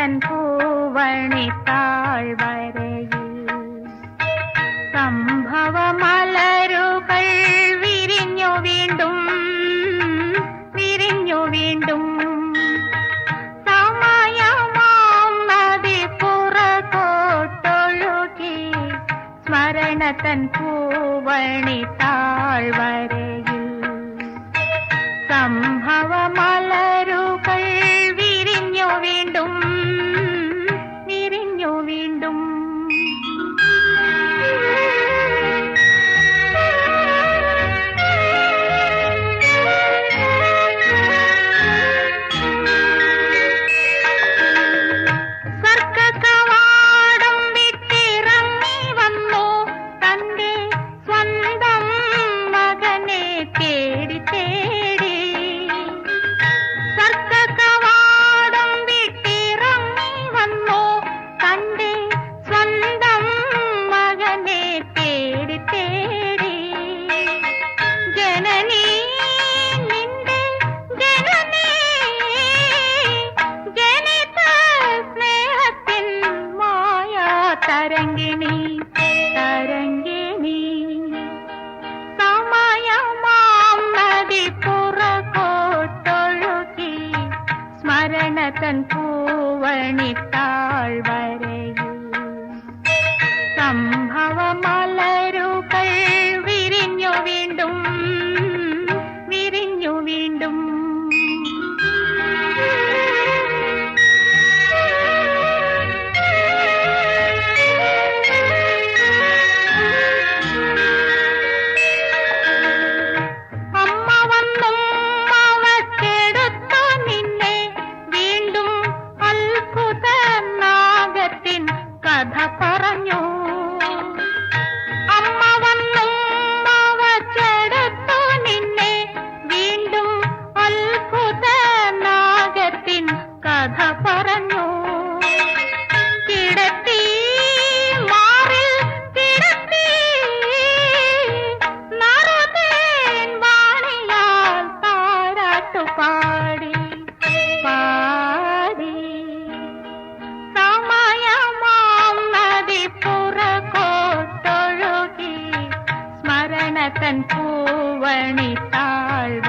തൻ പൂവണി താഴ്വരയിൽ സംഭവമലരുകൾ വിരിഞ്ഞു വീണ്ടും വിരിഞ്ഞു വീണ്ടും സമയമാം നദി പുറകോട്ടൊഴുകി സ്മരണ തൻ പൂവണി താഴ്വരയിൽ സംഭവമലരുകൾ വിരിഞ്ഞു വീണ്ടും വിരിഞ്ഞു വീണ്ടും തരംഗിണി തരംഗിണി സമയമാം നദി പുറകോട്ടൊഴുകി സ്മരണ തൻ പൂവണി താഴ്വരയിൽ സംഭവമലരുകൾ വിരിഞ്ഞു വീണ്ടും വിരിഞ്ഞു വീണ്ടും കഥ പറഞ്ഞു അമ്മ വന്നും അവച്ചെടുത്തു നിന്നെ വീണ്ടും അത്ഭുത നാഗത്തിൻ കഥ പറഞ്ഞു കിടത്തി മാറിൽ കിടത്തി നറുതേൻ വാണിയാൽ താരാട്ടു പാടി പാടി പുറകോട്ടൊഴുകി സ്മരണ തൻ പൂവണി താഴ്വരയിൽ